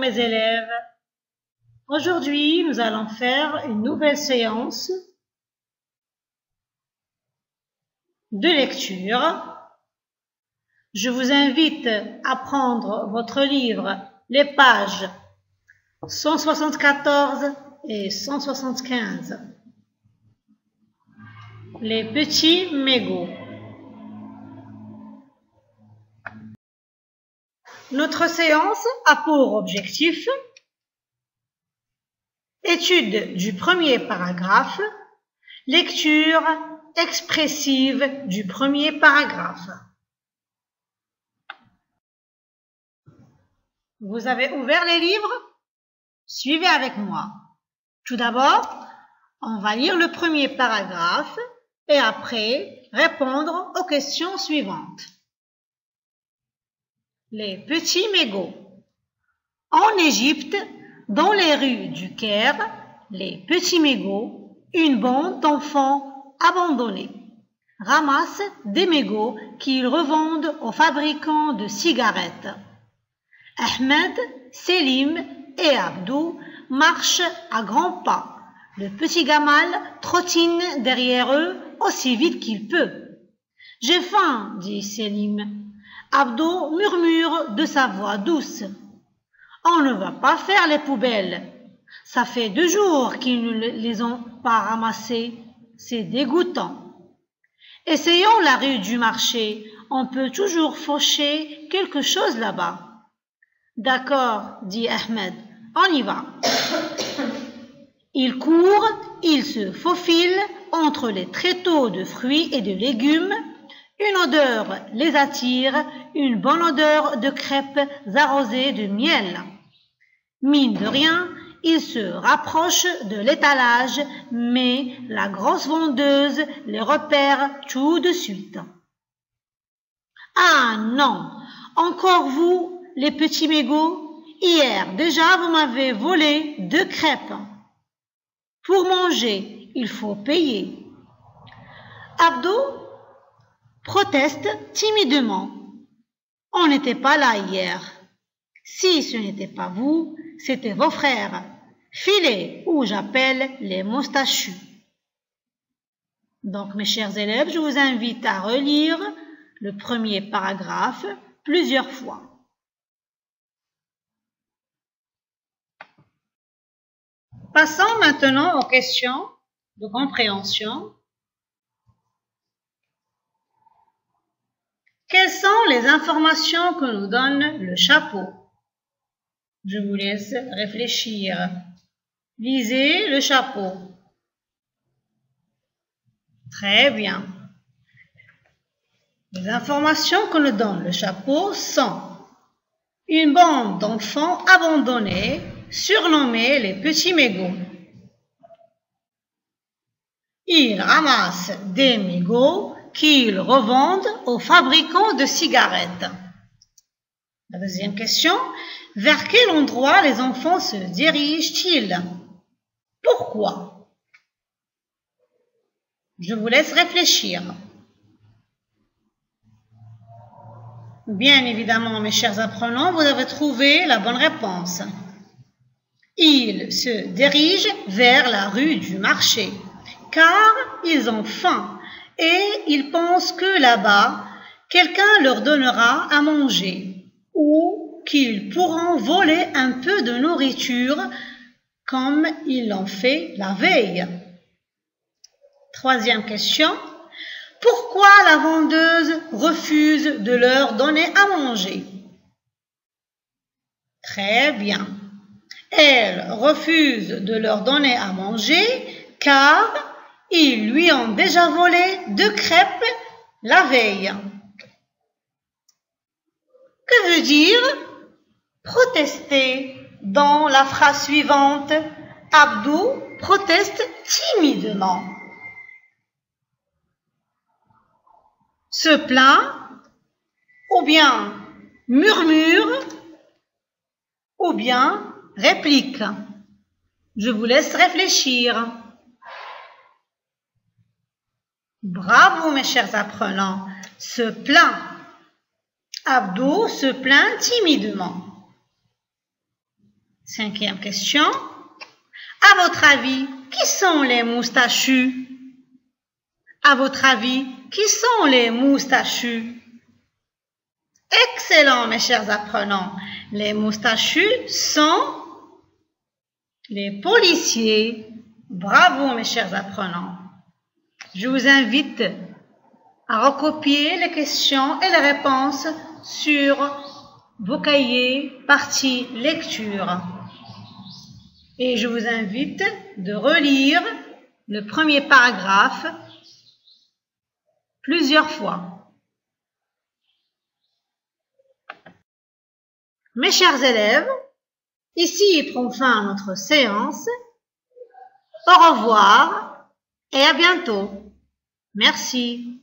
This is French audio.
mes élèves. Aujourd'hui, nous allons faire une nouvelle séance de lecture. Je vous invite à prendre votre livre, les pages 174 et 175. Les petits mégots. Notre séance a pour objectif étude du premier paragraphe, lecture expressive du premier paragraphe. Vous avez ouvert les livres? Suivez avec moi. Tout d'abord, on va lire le premier paragraphe et après répondre aux questions suivantes. Les petits mégots. En Égypte, dans les rues du Caire, les petits mégots, une bande d'enfants abandonnés, ramassent des mégots qu'ils revendent aux fabricants de cigarettes. Ahmed, Selim et Abdou marchent à grands pas. Le petit Gamal trottine derrière eux aussi vite qu'il peut. « J'ai faim, dit Selim. Abdou murmure de sa voix douce. « On ne va pas faire les poubelles. Ça fait 2 jours qu'ils ne les ont pas ramassées. C'est dégoûtant. Essayons la rue du marché. On peut toujours faucher quelque chose là-bas. » D'accord, dit Ahmed. On y va. Il court, il se faufile entre les tréteaux de fruits et de légumes. Une odeur les attire, une bonne odeur de crêpes arrosées de miel. Mine de rien, ils se rapprochent de l'étalage, mais la grosse vendeuse les repère tout de suite. « Ah non, encore vous, les petits mégots, hier déjà vous m'avez volé 2 crêpes. Pour manger, il faut payer. » Abdou proteste timidement. « On n'était pas là hier. Si ce n'était pas vous, c'était vos frères. Filez ou j'appelle les moustachus. » Donc, mes chers élèves, je vous invite à relire le premier paragraphe plusieurs fois. Passons maintenant aux questions de compréhension. Quelles sont les informations que nous donne le chapeau? Je vous laisse réfléchir. Lisez le chapeau. Très bien. Les informations que nous donne le chapeau sont une bande d'enfants abandonnés, surnommés les petits mégots. Ils ramassent des mégots qu'ils revendent aux fabricants de cigarettes. La deuxième question, vers quel endroit les enfants se dirigent-ils? Pourquoi? Je vous laisse réfléchir. Bien évidemment, mes chers apprenants, vous avez trouvé la bonne réponse. Ils se dirigent vers la rue du marché, car ils ont faim. Et ils pensent que là-bas, quelqu'un leur donnera à manger ou qu'ils pourront voler un peu de nourriture comme ils l'ont fait la veille. Troisième question. Pourquoi la vendeuse refuse de leur donner à manger? Très bien. Elle refuse de leur donner à manger car ils lui ont déjà volé 2 crêpes la veille. Que veut dire protester dans la phrase suivante? Abdou proteste timidement. Se plaint ou bien murmure ou bien réplique. Je vous laisse réfléchir. Bravo mes chers apprenants. Se plaint. Abdou se plaint timidement. 5e question. À votre avis, qui sont les moustachus? À votre avis, qui sont les moustachus? Excellent, mes chers apprenants. Les moustachus sont les policiers. Bravo, mes chers apprenants. Je vous invite à recopier les questions et les réponses sur vos cahiers, partie lecture. Et je vous invite de relire le premier paragraphe plusieurs fois. Mes chers élèves, ici prend fin notre séance. Au revoir et à bientôt. Merci.